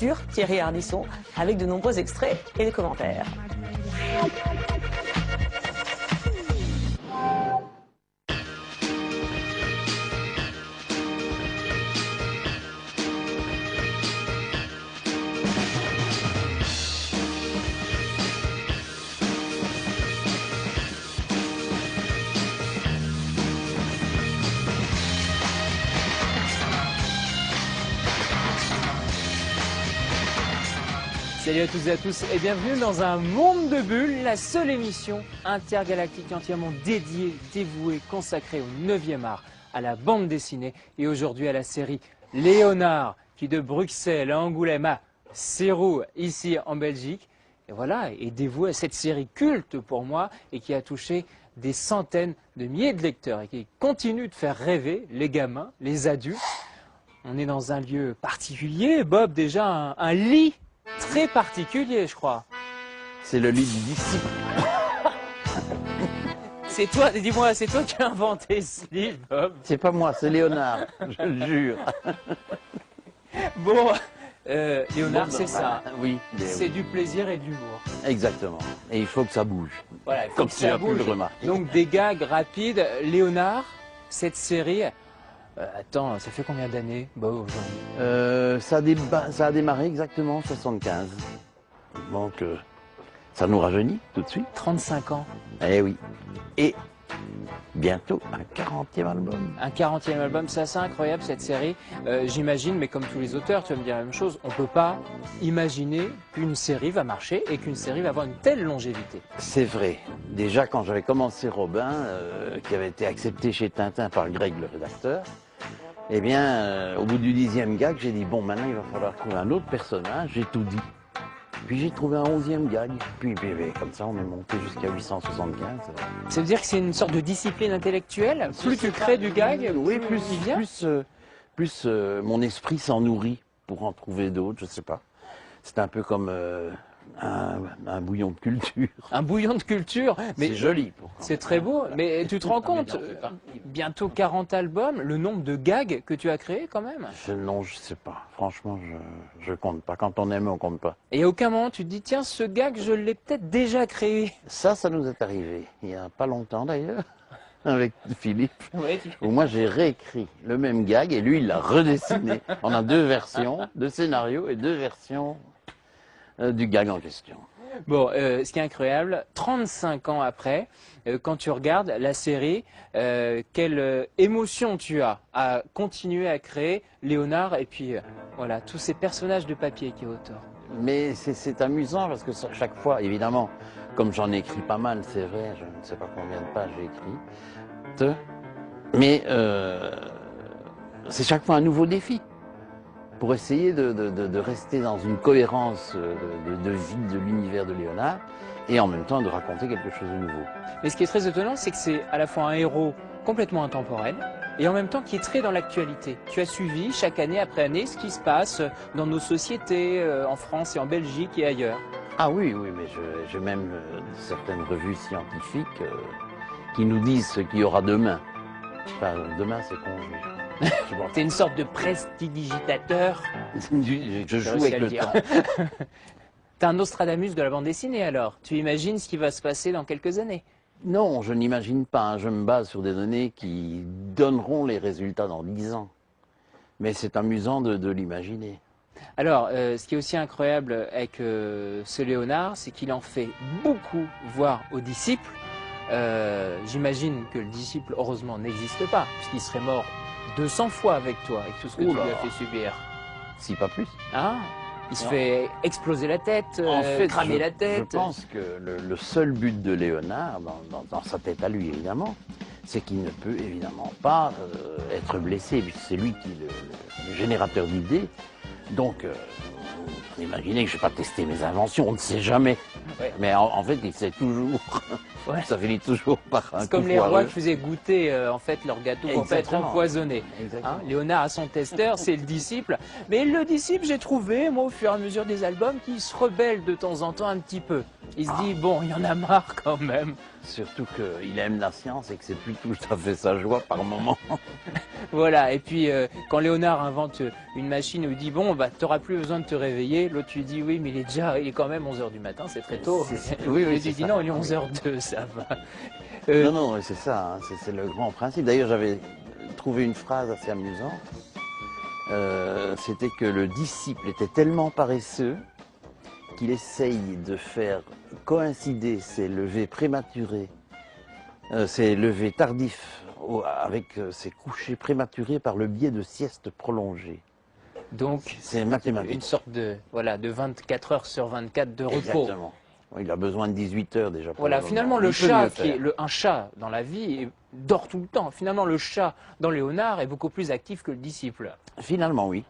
sur Thierry Ardisson avec de nombreux extraits et des commentaires. Salut à toutes et à tous et bienvenue dans un monde de bulles, la seule émission intergalactique entièrement dédiée, dévouée, consacrée au 9e art, à la bande dessinée et aujourd'hui à la série Léonard qui de Bruxelles à Angoulême à Sérou ici en Belgique et voilà, est dévouée à cette série culte pour moi et qui a touché des centaines de milliers de lecteurs et qui continue de faire rêver les gamins, les adultes. On est dans un lieu particulier, Bob, déjà un lit très particulier, je crois. C'est le lit du disciple. C'est toi, dis-moi, c'est toi qui as inventé ce livre, Bob? C'est pas moi, c'est Léonard, je le jure. Bon, Léonard, c'est ça. Oui. C'est du plaisir et de l'humour. Exactement. Et il faut que ça bouge. Voilà, il faut comme que tu ça as pu bouge. le remarquer. Donc des gags rapides. Léonard, cette série, attends, ça fait combien d'années, Bob, aujourd'hui? Ça a démarré exactement en 75. Donc, ça nous rajeunit tout de suite. 35 ans. Eh oui. Et bientôt un 40e album. Un 40e album, c'est assez incroyable cette série. J'imagine, mais comme tous les auteurs, tu vas me dire la même chose, on ne peut pas imaginer qu'une série va marcher et qu'une série va avoir une telle longévité. C'est vrai. Déjà, quand j'avais commencé Robin, qui avait été accepté chez Tintin par Greg, le rédacteur, eh bien, au bout du 10e gag, j'ai dit, bon, maintenant, il va falloir trouver un autre personnage. J'ai tout dit. Puis j'ai trouvé un 11e gag. Puis comme ça, on est monté jusqu'à 875. Ça veut dire que c'est une sorte de discipline intellectuelle? Plus tu crées du gag, oui, plus il vient? Plus mon esprit s'en nourrit pour en trouver d'autres, je sais pas. C'est un peu comme un bouillon de culture. Un bouillon de culture, mais c'est joli. C'est très beau, mais tu te rends compte, bientôt 40 albums, le nombre de gags que tu as créés quand même? Non, je sais pas. Franchement, je compte pas. Quand on aime, on compte pas. Et à aucun moment tu te dis, tiens, ce gag, je l'ai peut-être déjà créé. Ça nous est arrivé. Il y a pas longtemps d'ailleurs, avec Philippe. Ouais, où moi j'ai réécrit le même gag et lui il l'a redessiné. On a deux versions, deux scénarios et deux versions du gag en question. Bon, ce qui est incroyable, 35 ans après, quand tu regardes la série, quelle émotion tu as à continuer à créer Léonard et puis voilà, tous ces personnages de papier qui est auteur. Mais c'est amusant parce que chaque fois, évidemment, comme j'en ai écrit pas mal, c'est vrai, je ne sais pas combien de pages j'ai écrit, mais c'est chaque fois un nouveau défi pour essayer de rester dans une cohérence de vie de l'univers de Léonard et en même temps de raconter quelque chose de nouveau. Mais ce qui est très étonnant, c'est que c'est à la fois un héros complètement intemporel et en même temps qui est très dans l'actualité. Tu as suivi chaque année après année ce qui se passe dans nos sociétés, en France et en Belgique et ailleurs. Ah oui, mais j'ai même certaines revues scientifiques qui nous disent ce qu'il y aura demain. Enfin, demain c'est congé. T'es une sorte de prestidigitateur. Je joue avec le temps. T'es un Nostradamus de la bande dessinée alors. Tu imagines ce qui va se passer dans quelques années? Non, je n'imagine pas. Je me base sur des données qui donneront les résultats dans 10 ans. Mais c'est amusant de l'imaginer. Alors, ce qui est aussi incroyable avec ce Léonard, c'est qu'il en fait beaucoup voir aux disciples. J'imagine que le disciple, heureusement, n'existe pas, puisqu'il serait mort 200 fois avec toi, avec tout ce que tu lui as fait subir. Si pas plus. Ah, il se fait exploser la tête, cramer la tête. Je pense que le seul but de Léonard, dans sa tête à lui évidemment, c'est qu'il ne peut évidemment pas être blessé, puisque c'est lui qui est le générateur d'idées. Donc, imaginez que je ne vais pas tester mes inventions, on ne sait jamais. Ouais. Mais en fait, il sait toujours. Ouais. Ça finit toujours par un coup. C'est comme les rois qui faisaient goûter en fait leur gâteau pour pas être empoisonné. Hein, Léonard a son testeur, c'est le disciple. Mais le disciple, j'ai trouvé, moi, au fur et à mesure des albums, qu'il se rebelle de temps en temps un petit peu. Il se dit, bon, il y en a marre quand même. Surtout qu'il aime la science et que c'est plus tout à fait sa joie par moment. Voilà, et puis quand Léonard invente une machine où il dit bon, bah, tu n'auras plus besoin de te réveiller, l'autre lui dit oui, mais il est quand même 11 h du matin, c'est très tôt. Oui, il c'est dit ça. non, il est 11 h 02, ça va. Non, c'est ça, hein, c'est le grand principe. D'ailleurs, j'avais trouvé une phrase assez amusante. C'était que le disciple était tellement paresseux qu'il essaye de faire coïncider ses levées prématurés, ses levées tardifs avec ses couchers prématurés par le biais de siestes prolongées. Donc, C'est mathématique. une sorte de 24 heures sur 24 de repos. Exactement. Il a besoin de 18 heures déjà. Voilà, finalement, Il le peut chat, mieux faire. un chat dans la vie, dort tout le temps. Finalement, le chat dans Léonard est beaucoup plus actif que le disciple. Finalement, oui.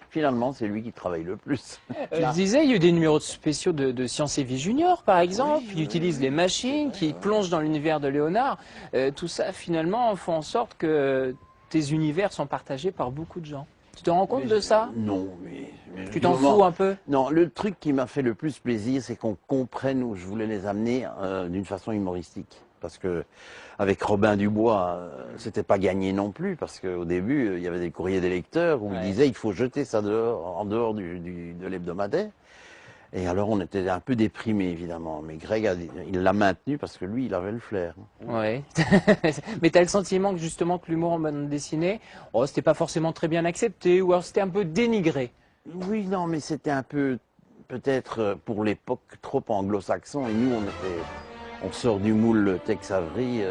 Finalement, c'est lui qui travaille le plus. Je disais, il y a eu des numéros spéciaux de Science et Vie Junior, par exemple. Oui, Il utilise les machines, qui plongent dans l'univers de Léonard. Tout ça, finalement, fait en sorte que tes univers sont partagés par beaucoup de gens. Tu te rends compte de ça? Non, mais Tu t'en fous un peu? Non, le truc qui m'a fait le plus plaisir, c'est qu'on comprenne où je voulais les amener d'une façon humoristique. Parce que avec Robin Dubois, c'était pas gagné non plus, parce qu'au début, il y avait des courriers des lecteurs où il disait il faut jeter ça dehors, en dehors de l'hebdomadaire. Et alors on était un peu déprimés, évidemment. Mais Greg, il l'a maintenu parce que lui, il avait le flair. Ouais. Mais tu as le sentiment que justement que l'humour en bande dessinée, oh, c'était pas forcément très bien accepté, ou alors c'était un peu dénigré. Oui, non, mais c'était un peu, peut-être pour l'époque, trop anglo-saxon. Et nous, on sort du moule Tex Avery,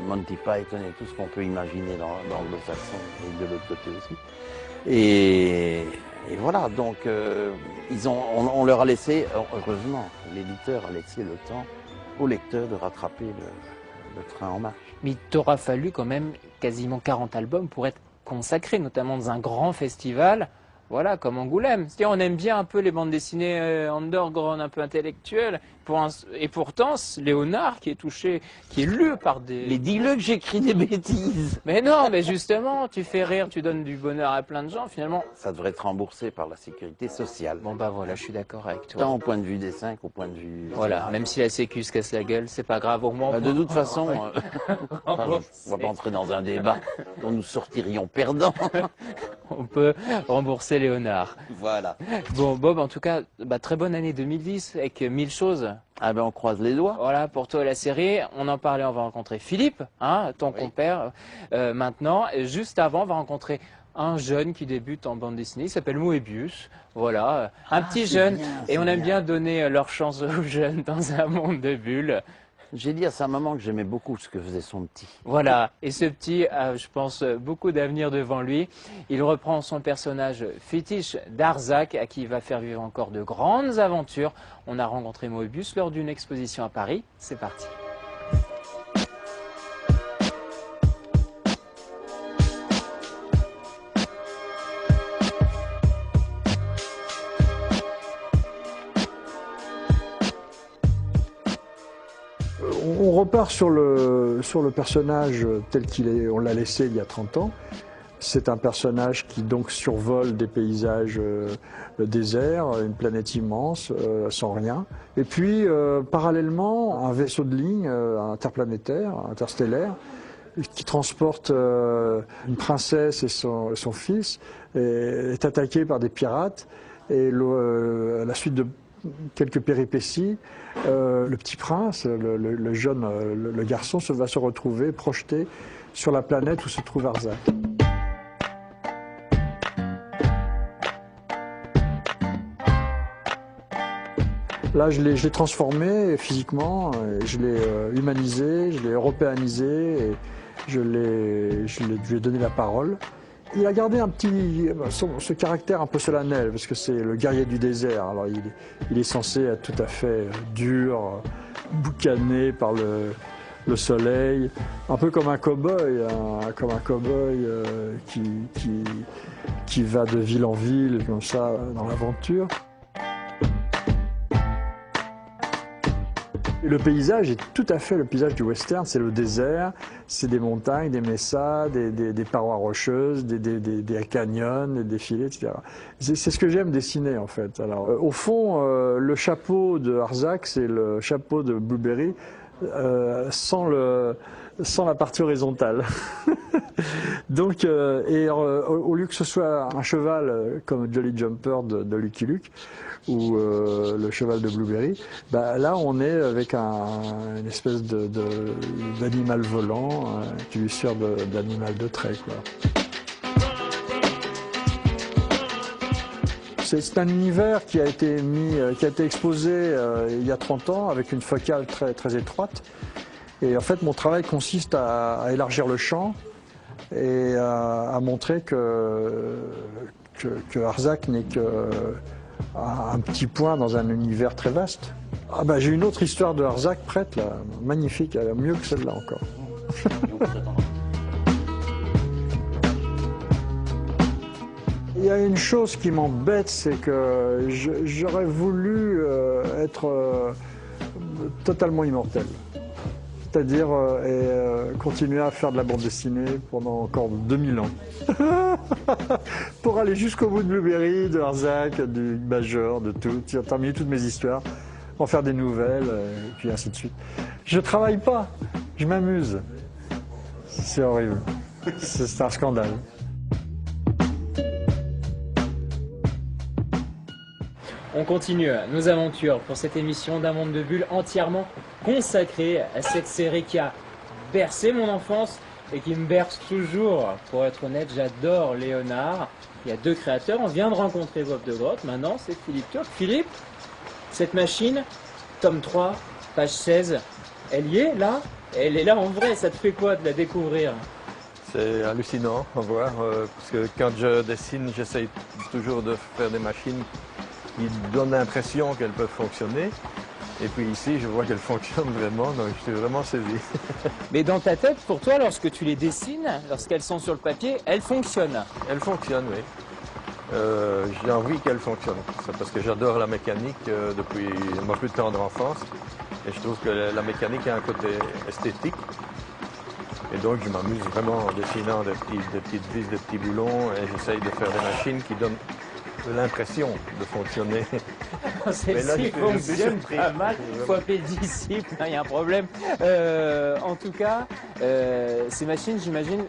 Monty Python et tout ce qu'on peut imaginer dans l'anglo-saxon et de l'autre côté aussi. Et voilà, donc on leur a laissé, heureusement, l'éditeur a laissé le temps au lecteur de rattraper le train en marche. Mais il t'aura fallu quand même quasiment 40 albums pour être consacré, notamment dans un grand festival, voilà, comme Angoulême. C'est-à-dire, on aime bien un peu les bandes dessinées underground, un peu intellectuelles. Et pourtant, Léonard, qui est touché, qui est lu par des... Mais dis-le que j'écris des bêtises. Mais non, mais justement, tu fais rire, tu donnes du bonheur à plein de gens, finalement. Ça devrait être remboursé par la sécurité sociale. Bon bah voilà, je suis d'accord avec toi. Tant au point de vue dessin qu'au point de vue... Voilà, même si la sécu se casse la gueule, c'est pas grave, au moins... Bah, de toute façon, on va pas entrer dans un débat dont nous sortirions perdants. On peut rembourser Léonard. Voilà. Bon, Bob, en tout cas, bah, très bonne année 2010 avec 1000 choses. Ah ben on croise les doigts. Voilà, pour toi la série. On en parlait, on va rencontrer Philippe, hein, ton compère, maintenant. Et juste avant, on va rencontrer un jeune qui débute en bande dessinée, il s'appelle Moebius. Voilà, un petit jeune. Bien, et on aime bien. bien donner leur chance aux jeunes dans un monde de bulles. J'ai dit à sa maman que j'aimais beaucoup ce que faisait son petit. Voilà, et ce petit a, je pense, beaucoup d'avenir devant lui. Il reprend son personnage fétiche d'Arzac, à qui il va faire vivre encore de grandes aventures. On a rencontré Moebius lors d'une exposition à Paris. C'est parti. On repart sur le personnage tel qu'il est, on l'a laissé il y a 30 ans. C'est un personnage qui donc survole des paysages, le désert, une planète immense, sans rien. Et puis, parallèlement, un vaisseau de ligne interplanétaire, interstellaire, qui transporte une princesse et son fils, est attaqué par des pirates. Et à la suite de quelques péripéties, le petit prince, le jeune, le garçon, va se retrouver projeté sur la planète où se trouve Arzac. Là, je l'ai transformé physiquement, je l'ai humanisé, je l'ai européanisé, et je lui ai donné la parole. Il a gardé un petit, ce caractère un peu solennel, parce que c'est le guerrier du désert. Alors il est censé être tout à fait dur, boucané par le soleil, un peu comme un cow-boy, qui va de ville en ville, comme ça, dans l'aventure. Et le paysage est tout à fait le paysage du western, c'est le désert, c'est des montagnes, des messas, des parois rocheuses, des canyons, des défilés, etc. C'est ce que j'aime dessiner en fait. Alors, au fond, le chapeau de Arzac, c'est le chapeau de Blueberry, sans la partie horizontale. Donc, au lieu que ce soit un cheval comme Jolly Jumper de Lucky Luke ou le cheval de Blueberry, bah, là on est avec une espèce d'animal volant qui lui sert d'animal de trait, quoi. C'est un univers qui a été exposé il y a 30 ans avec une focale très, très étroite. Et en fait, mon travail consiste à élargir le champ et à montrer que Arzac n'est qu'un petit point dans un univers très vaste. Ah bah, j'ai une autre histoire de Arzac prête, là, magnifique, elle est mieux que celle-là encore. Il y a une chose qui m'embête, c'est que j'aurais voulu être totalement immortel. C'est-à-dire continuer à faire de la bande dessinée pendant encore 2000 ans. Pour aller jusqu'au bout de Blueberry, de Arzac, du Major, de tout, terminer toutes mes histoires, en faire des nouvelles, et puis ainsi de suite. Je travaille pas, je m'amuse. C'est horrible. C'est un scandale. On continue nos aventures pour cette émission d'un monde de bulles entièrement consacrée à cette série qui a bercé mon enfance et qui me berce toujours. Pour être honnête, j'adore Léonard. Il y a deux créateurs. On vient de rencontrer Bob de Grotte. Maintenant, c'est Philippe Turc. Philippe, cette machine, tome 3, page 16, elle y est là? Elle est là en vrai. Ça te fait quoi de la découvrir? C'est hallucinant à voir parce que quand je dessine, j'essaye toujours de faire des machines qui donnent l'impression qu'elles peuvent fonctionner. Et puis ici, je vois qu'elles fonctionnent vraiment, donc je suis vraiment saisi. Mais dans ta tête, pour toi, lorsque tu les dessines, lorsqu'elles sont sur le papier, elles fonctionnent? Elles fonctionnent, oui. J'ai envie qu'elles fonctionnent. C'est parce que j'adore la mécanique depuis ma plus tendre enfance. Et je trouve que la mécanique a un côté esthétique. Et donc je m'amuse vraiment en dessinant des petites vis, des petits boulons. Et j'essaye de faire des machines qui donnent l'impression de fonctionner. Celle-ci fonctionne pas mal. Il faut appeler disciple, il y a un problème. En tout cas, ces machines, j'imagine,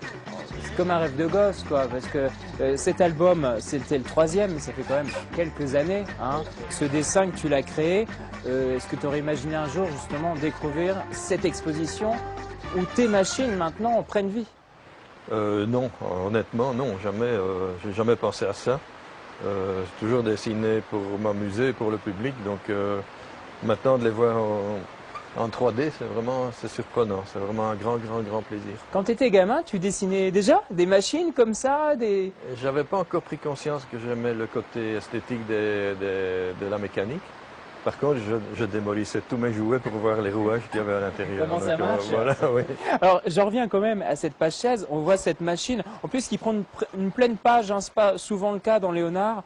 c'est comme un rêve de gosse, quoi. Parce que cet album, c'était le 3e, mais ça fait quand même quelques années. Hein. Ce dessin que tu l'as créé, est-ce que tu aurais imaginé un jour, justement, découvrir cette exposition où tes machines, maintenant, prennent vie? Non, honnêtement, non, jamais. J'ai jamais pensé à ça. J'ai toujours dessiné pour m'amuser, pour le public, donc maintenant de les voir en 3D, c'est surprenant, c'est vraiment un grand plaisir. Quand tu étais gamin, tu dessinais déjà des machines comme ça, J'avais pas encore pris conscience que j'aimais le côté esthétique de la mécanique. Par contre, je démolissais tous mes jouets pour voir les rouages qu'il y avait à l'intérieur. Comment ça marche? Voilà, oui. Alors, j'en reviens quand même à cette page 16. On voit cette machine, en plus, qui prend une pleine page. Hein, c'est pas souvent le cas dans Léonard.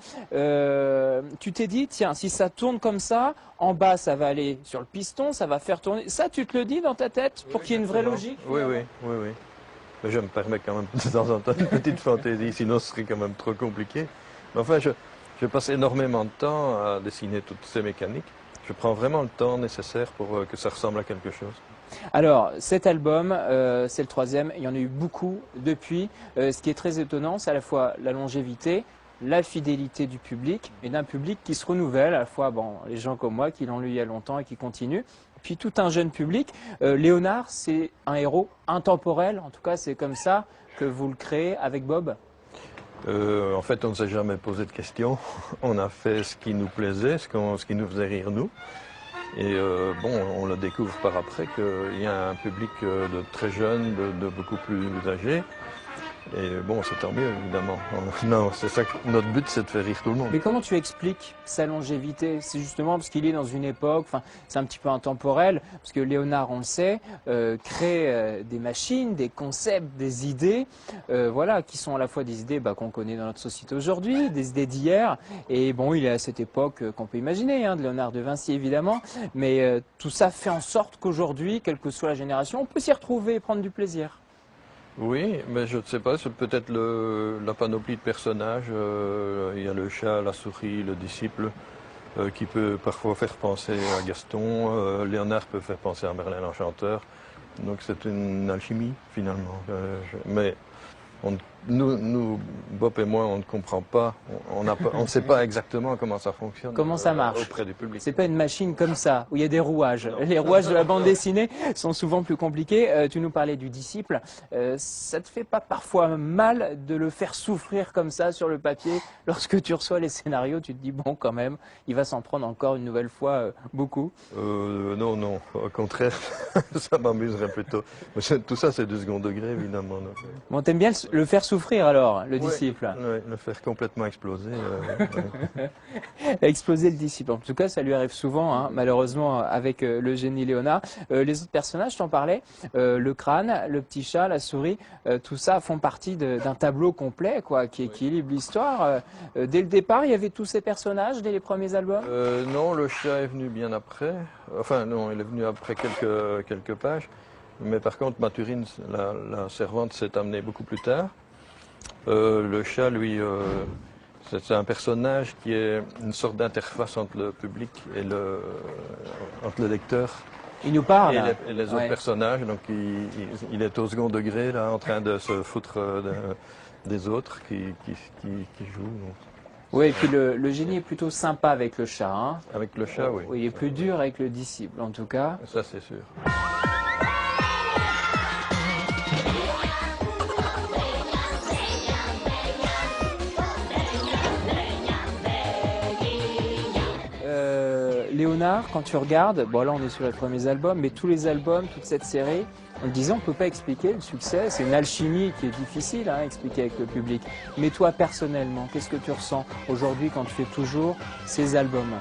Tu t'es dit, tiens, si ça tourne comme ça, en bas, ça va aller sur le piston, ça va faire tourner. Ça, tu te le dis dans ta tête pour qu'il y ait une vraie logique? Oui. Mais je me permets quand même de temps en temps une petite fantaisie, sinon ce serait quand même trop compliqué. Mais enfin, je passe énormément de temps à dessiner toutes ces mécaniques. Je prends vraiment le temps nécessaire pour que ça ressemble à quelque chose. Alors, cet album, c'est le 3e, il y en a eu beaucoup depuis. Ce qui est très étonnant, c'est à la fois la longévité, la fidélité du public, et d'un public qui se renouvelle, à la fois les gens comme moi qui l'ont lu il y a longtemps et qui continuent, puis tout un jeune public. Léonard, c'est un héros intemporel, en tout cas c'est comme ça que vous le créez avec Bob? En fait, on ne s'est jamais posé de questions. On a fait ce qui nous plaisait, ce qui nous faisait rire nous. Et on le découvre par après qu'il y a un public de très jeunes, de beaucoup plus âgés. Et bon, c'est tant mieux, évidemment. Non, c'est ça, notre but, c'est de faire rire tout le monde. Mais comment tu expliques sa longévité? C'est justement parce qu'il est dans une époque, c'est un petit peu intemporel, parce que Léonard, on le sait, crée des machines, des concepts, des idées, qui sont à la fois des idées qu'on connaît dans notre société aujourd'hui, des idées d'hier. Et bon, il est à cette époque qu'on peut imaginer, de Léonard de Vinci, évidemment. Mais tout ça fait en sorte qu'aujourd'hui, quelle que soit la génération, on peut s'y retrouver et prendre du plaisir. Oui, mais je ne sais pas, c'est peut-être la panoplie de personnages. Il y a le chat, la souris, le disciple. qui peut parfois faire penser à Gaston. Léonard peut faire penser à Merlin l'Enchanteur. Donc c'est une alchimie finalement. Mais nous, Bob et moi, on ne comprend pas, on ne sait pas exactement comment ça fonctionne. Comment ça marche auprès du public. C'est pas une machine comme ça, où il y a des rouages. Les rouages de la bande dessinée sont souvent plus compliqués. Tu nous parlais du disciple. Ça te fait pas parfois mal de le faire souffrir comme ça sur le papier? Lorsque tu reçois les scénarios, tu te dis, bon, quand même, il va s'en prendre encore une nouvelle fois beaucoup. Non, non, au contraire, ça m'amuserait plutôt. Mais tout ça, c'est du second degré, évidemment. Donc. Bon, t'aimes bien le faire souffrir alors, le disciple? Oui, le faire complètement exploser. Exploser le disciple. En tout cas, ça lui arrive souvent, hein, malheureusement, avec le génie Léonard. Les autres personnages, t'en parlais, le crâne, le petit chat, la souris, tout ça font partie d'un tableau complet, quoi, qui équilibre l'histoire. Dès le départ, il y avait tous ces personnages, dès les premiers albums? Non, le chat est venu bien après. Enfin, non, il est venu après quelques pages. Mais par contre, Mathurine, la servante, s'est amenée beaucoup plus tard. Le chat, lui, c'est un personnage qui est une sorte d'interface entre le public et entre le lecteur. Il nous parle. Et les autres personnages. Donc, il est au second degré, là, en train de se foutre des autres qui jouent. Donc. Oui, et puis le génie est plutôt sympa avec le chat. Hein. Avec le chat, oui. Oui, il est plus dur avec le disciple, en tout cas. Ça, c'est sûr. Léonard, quand tu regardes, bon là on est sur les premiers albums, mais tous les albums, toute cette série, on le disait, on ne peut pas expliquer le succès, c'est une alchimie qui est difficile à expliquer avec le public. Mais toi personnellement, qu'est-ce que tu ressens aujourd'hui quand tu fais toujours ces albums?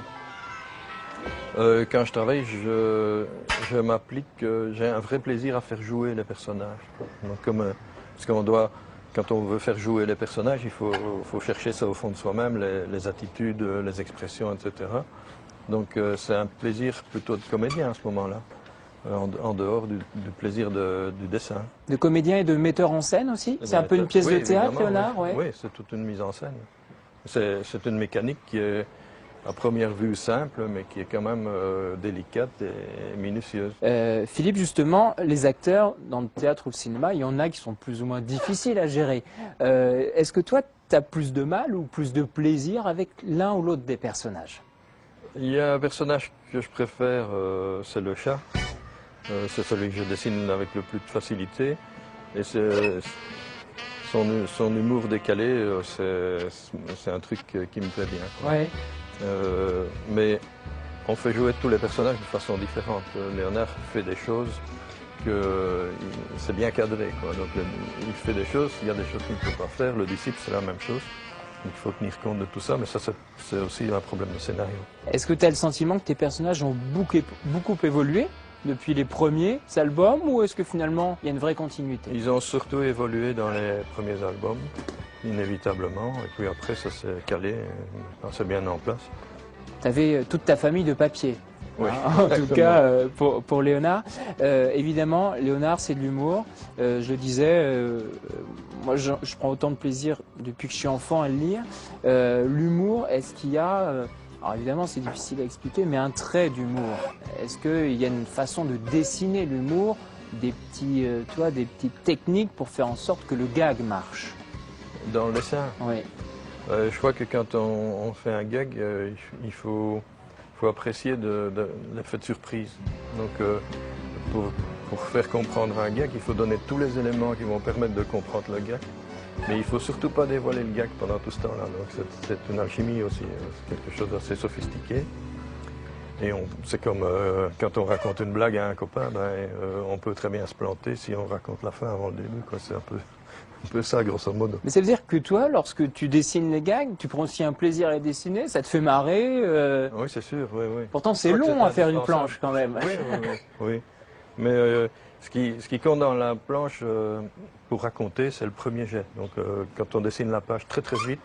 Quand je travaille, je m'applique, j'ai un vrai plaisir à faire jouer les personnages. Donc, parce quand on veut faire jouer les personnages, il faut chercher ça au fond de soi-même, les attitudes, les expressions, etc. Donc c'est un plaisir plutôt de comédien à ce moment-là, en dehors du plaisir du dessin. De comédien et de metteur en scène aussi? C'est un peu une pièce de théâtre, Léonard? Oui, oui, c'est toute une mise en scène. C'est une mécanique qui est à première vue simple, mais qui est quand même délicate et minutieuse. Philippe, justement, les acteurs dans le théâtre ou le cinéma, il y en a qui sont plus ou moins difficiles à gérer. Est-ce que toi, tu as plus de mal ou plus de plaisir avec l'un ou l'autre des personnages? Il y a un personnage que je préfère, c'est le chat. C'est celui que je dessine avec le plus de facilité. Et son humour décalé, c'est un truc qui me plaît bien. Quoi. Ouais. Mais on fait jouer tous les personnages de façon différente. Léonard fait des choses que c'est bien cadré. Quoi. Donc il fait des choses, il y a des choses qu'il ne peut pas faire. Le disciple, c'est la même chose. Il faut tenir compte de tout ça, mais ça, c'est aussi un problème de scénario. Est-ce que tu as le sentiment que tes personnages ont beaucoup évolué depuis les premiers albums, ou est-ce que finalement, il y a une vraie continuité? Ils ont surtout évolué dans les premiers albums, inévitablement, et puis après, ça s'est calé, c'est bien en place. Tu avais toute ta famille de papier. Oui, en tout cas, pour Léonard. Évidemment, Léonard, c'est de l'humour. Je le disais, moi, je prends autant de plaisir depuis que je suis enfant à le lire. L'humour, est-ce qu'il y a... alors évidemment, c'est difficile à expliquer, mais un trait d'humour. Est-ce qu'il y a une façon de dessiner l'humour, des petites techniques pour faire en sorte que le gag marche? Dans le dessin? Oui. Je crois que quand on fait un gag, il faut apprécier l'effet de surprise. Donc, pour faire comprendre un gag, il faut donner tous les éléments qui vont permettre de comprendre le gag. Mais il ne faut surtout pas dévoiler le gag pendant tout ce temps-là. Donc, c'est une alchimie aussi, c'est quelque chose d'assez sophistiqué. Et c'est comme quand on raconte une blague à un copain, on peut très bien se planter si on raconte la fin avant le début. C'est un peu ça, grosso modo. Mais ça veut dire que toi, lorsque tu dessines les gags, tu prends aussi un plaisir à les dessiner, ça te fait marrer Oui, c'est sûr, oui, oui. Pourtant, c'est long à faire une planche, quand même. Oui. Mais ce qui compte dans la planche, pour raconter, c'est le premier jet. Donc, quand on dessine la page très très vite,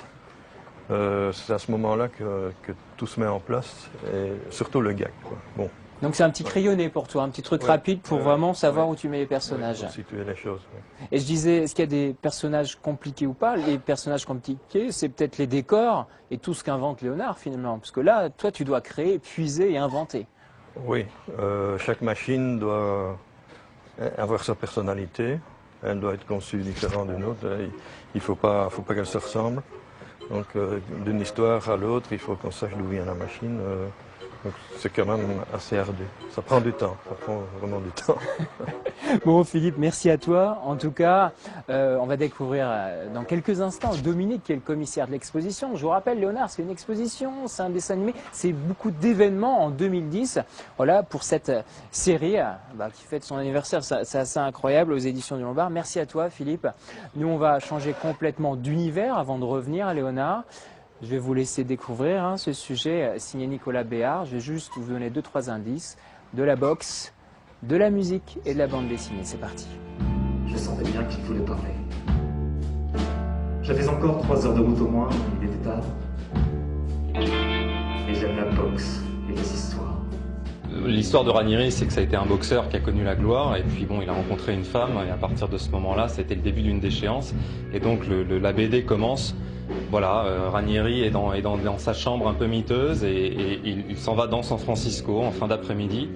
c'est à ce moment-là que tout se met en place, et surtout le gag. Quoi. Bon, Donc c'est un petit crayonné pour toi, un petit truc rapide pour vraiment savoir où tu mets les personnages. Pour situer les choses. Oui. Et je disais, est-ce qu'il y a des personnages compliqués ou pas? Les personnages compliqués, c'est peut-être les décors et tout ce qu'invente Léonard finalement. Parce que là, toi, tu dois créer, puiser et inventer. Oui, chaque machine doit avoir sa personnalité. Elle doit être conçue différente d'une autre. Il ne faut pas qu'elle se ressemble. Donc d'une histoire à l'autre, il faut qu'on sache d'où vient la machine. C'est quand même assez ardu. Ça prend du temps, ça prend vraiment du temps. Bon Philippe, merci à toi. En tout cas, on va découvrir dans quelques instants Dominique qui est le commissaire de l'exposition. Je vous rappelle, Léonard, c'est une exposition, c'est un dessin animé, c'est beaucoup d'événements en 2010. Voilà, pour cette série qui fête son anniversaire, c'est assez incroyable aux éditions du Lombard. Merci à toi Philippe. Nous, on va changer complètement d'univers avant de revenir à Léonard. Je vais vous laisser découvrir ce sujet signé Nicolas Béard. Je vais juste vous donner 2-3 indices. De la boxe, de la musique et de la bande dessinée. C'est parti. Je sentais bien qu'il voulait parler. J'avais encore 3 heures de route au moins, il était tard. Et j'aime la boxe et les histoires. L'histoire de Ranieri, c'est que ça a été un boxeur qui a connu la gloire, et puis bon, il a rencontré une femme, et à partir de ce moment-là, c'était le début d'une déchéance. Et donc la BD commence, voilà, Ranieri est dans sa chambre un peu miteuse, et il s'en va dans San Francisco en fin d'après-midi,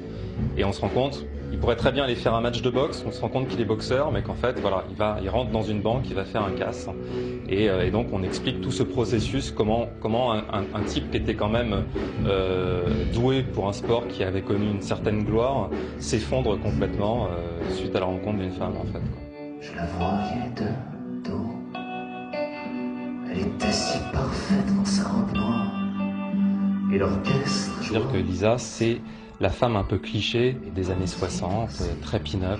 et on se rend compte, il pourrait très bien aller faire un match de boxe, on se rend compte qu'il est boxeur, mais qu'en fait, voilà, il rentre dans une banque, il va faire un casse. Et donc on explique tout ce processus, comment un type qui était quand même doué pour un sport qui avait connu une certaine gloire s'effondre complètement suite à la rencontre d'une femme en fait. Quoi. Je la voyais de dos. Elle était si parfaite dans sa robe noire. Et l'orchestre. C'est-à-dire que Lisa, c'est la femme un peu cliché des années 60, très pin-up,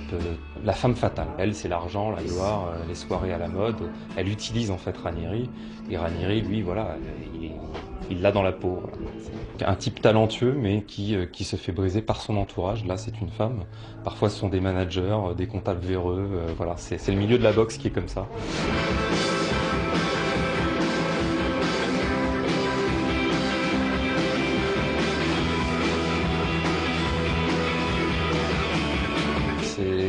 la femme fatale. Elle, c'est l'argent, la gloire, les soirées à la mode. Elle utilise en fait Ranieri. Et Ranieri, lui, voilà, il l'a dans la peau. Voilà. Un type talentueux, mais qui se fait briser par son entourage. Là, c'est une femme. Parfois, ce sont des managers, des comptables véreux. Voilà, c'est le milieu de la boxe qui est comme ça.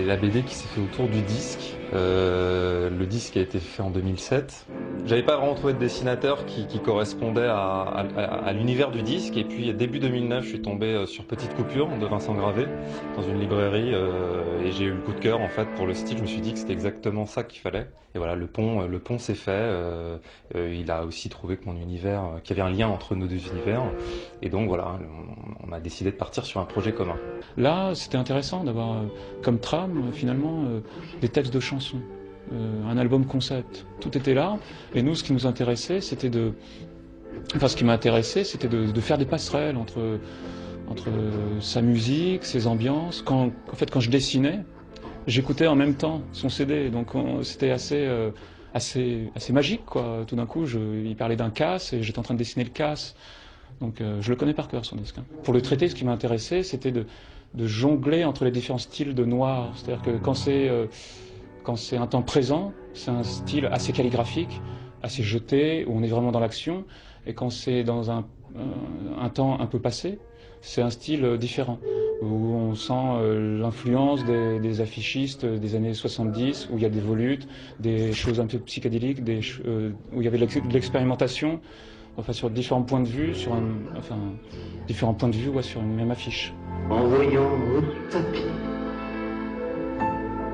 La BD qui s'est fait autour du disque. Le disque a été fait en 2007. J'avais pas vraiment trouvé de dessinateur qui correspondait à l'univers du disque. Et puis début 2009, je suis tombé sur Petite Coupure de Vincent Gravé dans une librairie et j'ai eu le coup de cœur en fait pour le style. Je me suis dit que c'était exactement ça qu'il fallait. Et voilà, le pont s'est fait. Il a aussi trouvé que mon univers, qu'il y avait un lien entre nos deux univers. Et donc voilà, on a décidé de partir sur un projet commun. Là, c'était intéressant d'avoir comme trame finalement des textes de chansons, un album concept. Tout était là. Et nous, ce qui nous intéressait, c'était ce qui m'intéressait, c'était de faire des passerelles entre sa musique, ses ambiances. En fait, quand je dessinais, j'écoutais en même temps son CD. Donc c'était assez magique, quoi. Tout d'un coup, il parlait d'un casse et j'étais en train de dessiner le casse. Donc je le connais par cœur, son disque. Pour le traiter, ce qui m'intéressait, c'était de jongler entre les différents styles de noir. C'est-à-dire que quand c'est un temps présent, c'est un style assez calligraphique, assez jeté, où on est vraiment dans l'action. Et quand c'est dans un temps un peu passé, c'est un style différent, où on sent l'influence des affichistes des années 70, où il y a des volutes, des choses un peu psychédéliques, où il y avait de l'expérimentation, enfin sur différents points de vue, sur une même affiche. En voyant au tapis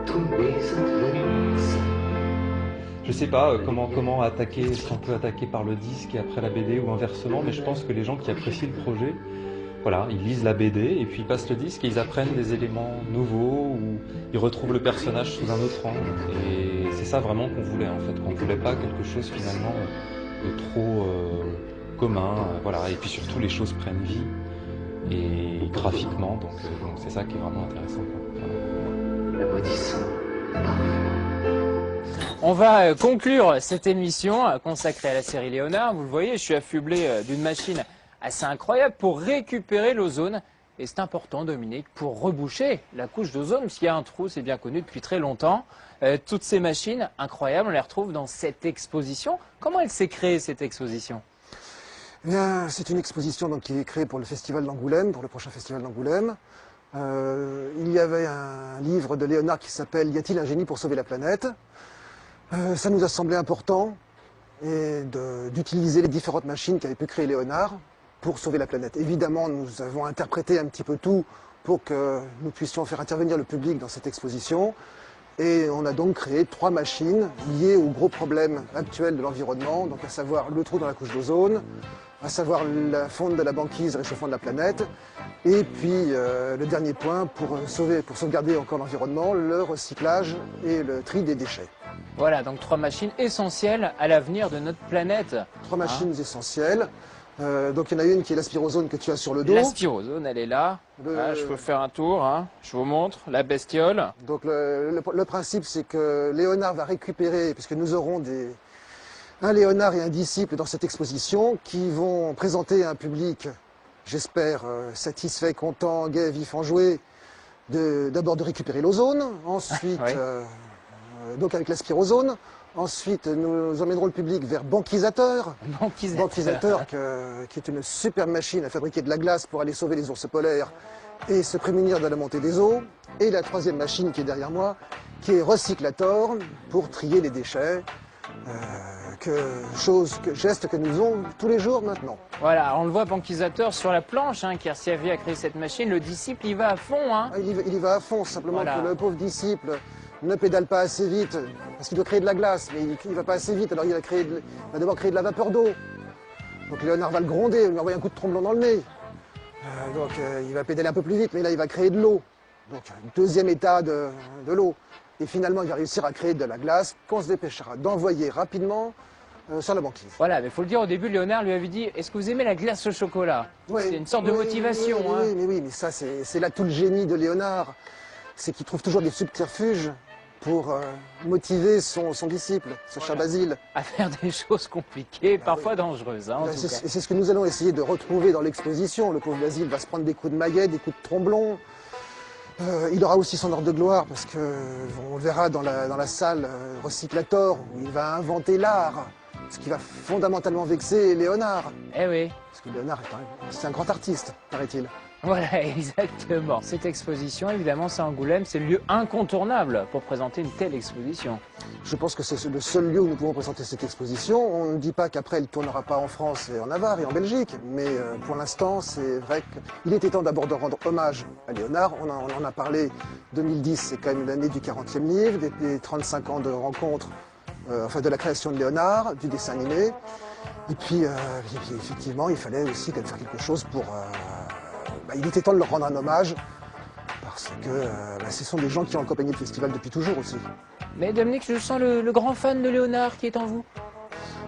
tous mes adversaires. Je sais pas comment attaquer, est-ce qu'on peut attaquer par le disque et après la BD ou inversement, mais je pense que les gens qui apprécient le projet, voilà, ils lisent la BD et puis ils passent le disque et ils apprennent des éléments nouveaux ou ils retrouvent le personnage sous un autre angle. Et c'est ça vraiment qu'on voulait en fait, qu'on voulait pas quelque chose finalement de trop commun, voilà. Et puis surtout les choses prennent vie et graphiquement, donc c'est ça qui est vraiment intéressant. Voilà. La maudissant. On va conclure cette émission consacrée à la série Léonard. Vous le voyez, je suis affublé d'une machine assez incroyable pour récupérer l'ozone. Et c'est important, Dominique, pour reboucher la couche d'ozone, parce qu'il y a un trou, c'est bien connu depuis très longtemps. Toutes ces machines incroyables, on les retrouve dans cette exposition. Comment elle s'est créée, cette exposition ? Eh bien, c'est une exposition donc, qui est créée pour le festival d'Angoulême, pour le prochain festival d'Angoulême. Il y avait un livre de Léonard qui s'appelle « Y a-t-il un génie pour sauver la planète ?» Ça nous a semblé important d'utiliser les différentes machines qu'avait pu créer Léonard pour sauver la planète. Évidemment, nous avons interprété un petit peu tout pour que nous puissions faire intervenir le public dans cette exposition. Et on a donc créé 3 machines liées aux gros problèmes actuels de l'environnement, donc à savoir le trou dans la couche d'ozone, à savoir la fonte de la banquise, le réchauffement de la planète, et puis le dernier point pour sauvegarder encore l'environnement, le recyclage et le tri des déchets. Voilà, donc 3 machines essentielles à l'avenir de notre planète. 3 machines essentielles. Donc il y en a une qui est l'aspirozone que tu as sur le dos. L'aspirozone, elle est là. Ah, je peux faire un tour, hein. Je vous montre, la bestiole. Donc le principe, c'est que Léonard va récupérer, puisque nous aurons un Léonard et un disciple dans cette exposition, qui vont présenter à un public, j'espère, satisfait, content, gai, vif, enjoué, d'abord de récupérer l'ozone, ensuite, Oui. Donc avec l'aspirozone. Ensuite, nous emmènerons le public vers Banquisateur. Banquisateur, qui est une super machine à fabriquer de la glace pour aller sauver les ours polaires et se prémunir de la montée des eaux. Et la 3e machine qui est derrière moi, qui est Recyclator, pour trier les déchets. Geste que nous faisons tous les jours maintenant. Voilà, on le voit Banquisateur sur la planche, hein, qui a servi à créer cette machine. Le disciple, il va à fond. Hein. Il y va à fond, simplement Voilà. que le pauvre disciple ne pédale pas assez vite, parce qu'il doit créer de la glace, mais il ne va pas assez vite, alors il va d'abord créer de la vapeur d'eau. Donc Léonard va le gronder, lui envoyer un coup de tromblon dans le nez. Il va pédaler un peu plus vite, mais là il va créer de l'eau. Donc 2e état de l'eau. Et finalement il va réussir à créer de la glace qu'on se dépêchera d'envoyer rapidement sur la banquise. Voilà, mais il faut le dire, au début, Léonard lui avait dit « Est-ce que vous aimez la glace au chocolat ?» C'est une sorte de motivation. Oui, mais ça c'est là tout le génie de Léonard. C'est qu'il trouve toujours des subterfuges pour motiver son disciple, ce cher Basile. À faire des choses compliquées, parfois dangereuses. Hein, en tout cas. C'est ce que nous allons essayer de retrouver dans l'exposition. Le pauvre Basile va se prendre des coups de maillet, des coups de tromblon. Il aura aussi son heure de gloire parce que on le verra dans la salle Recyclator où il va inventer l'art. Ce qui va fondamentalement vexer Léonard. Eh oui. Parce que Léonard, c'est un grand artiste, paraît-il. Voilà, exactement. Cette exposition, évidemment, c'est Angoulême, c'est le lieu incontournable pour présenter une telle exposition. Je pense que c'est le seul lieu où nous pouvons présenter cette exposition. On ne dit pas qu'après, elle ne tournera pas en France et en Navarre et en Belgique, mais pour l'instant, c'est vrai qu'il était temps d'abord de rendre hommage à Léonard. On en a parlé, 2010, c'est quand même l'année du 40e livre, des 35 ans de rencontres, de la création de Léonard, du dessin animé. Et puis effectivement, il fallait aussi faire quelque chose pour... il était temps de leur rendre un hommage, parce que ce sont des gens qui ont accompagné le festival depuis toujours aussi. Mais Dominique, je sens le grand fan de Léonard qui est en vous.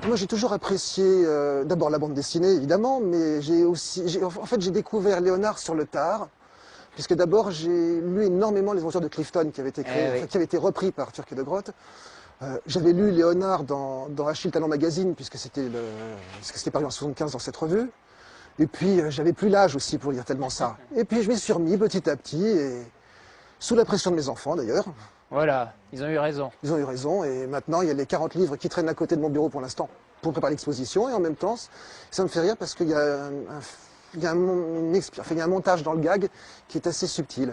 Moi, j'ai toujours apprécié d'abord la bande dessinée, évidemment, mais j'ai découvert Léonard sur le tard, puisque d'abord j'ai lu énormément les aventures de Clifton qui avaient été créées, qui avaient été repris par Turc et de Grotte. J'avais lu Léonard dans Achille Talon Magazine, puisque c'était paru en 75 dans cette revue. Et puis, j'avais plus l'âge aussi pour lire tellement ça. Et puis, je m'y suis remis petit à petit, et sous la pression de mes enfants d'ailleurs. Voilà, ils ont eu raison. Ils ont eu raison, et maintenant, il y a les 40 livres qui traînent à côté de mon bureau pour l'instant, pour préparer l'exposition, et en même temps, ça me fait rire parce qu'il y a un montage dans le gag qui est assez subtil.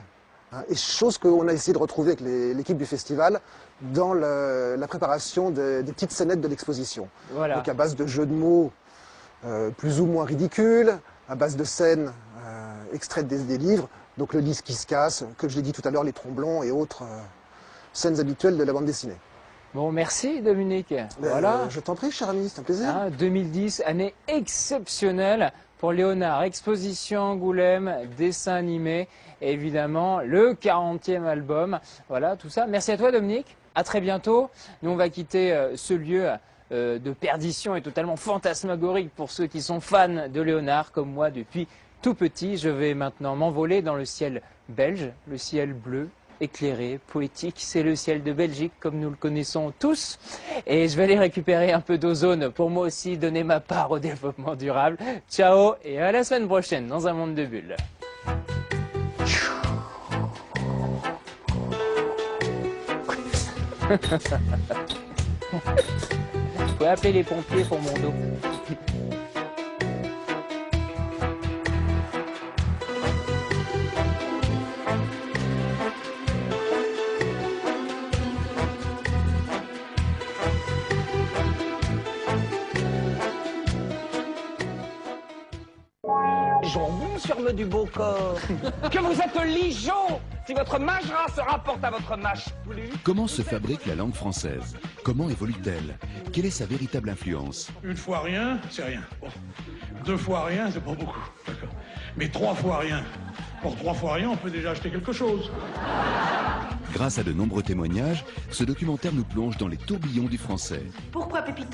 Et chose qu'on a essayé de retrouver avec l'équipe du festival dans la préparation des petites scénettes de l'exposition. Voilà. Donc à base de jeux de mots plus ou moins ridicules, à base de scènes extraites des livres, donc le lys qui se casse, que je l'ai dit tout à l'heure, les tromblons et autres scènes habituelles de la bande dessinée. Bon, merci Dominique. Voilà. Je t'en prie, cher ami, c'est un plaisir. 2010, année exceptionnelle pour Léonard. Exposition Angoulême, dessin animé, et évidemment le 40e album. Voilà, tout ça. Merci à toi Dominique. À très bientôt. Nous, on va quitter ce lieu de perdition et totalement fantasmagorique pour ceux qui sont fans de Léonard, comme moi depuis tout petit. Je vais maintenant m'envoler dans le ciel belge, le ciel bleu, éclairé, poétique. C'est le ciel de Belgique, comme nous le connaissons tous. Et je vais aller récupérer un peu d'ozone pour moi aussi donner ma part au développement durable. Ciao et à la semaine prochaine dans un monde de bulles. Vous pouvez appeler les pompiers pour mon dos. jambon sur le du beau corps. Que vous êtes ligeon si votre majra se rapporte à votre mâche plus. Comment se fabrique la langue française? Comment évolue-t-elle? Quelle est sa véritable influence? Une fois rien, c'est rien. Bon. 2 fois rien, c'est pas beaucoup. D'accord. Mais 3 fois rien. Pour 3 fois rien, on peut déjà acheter quelque chose. Grâce à de nombreux témoignages, ce documentaire nous plonge dans les tourbillons du français. Pourquoi Pépita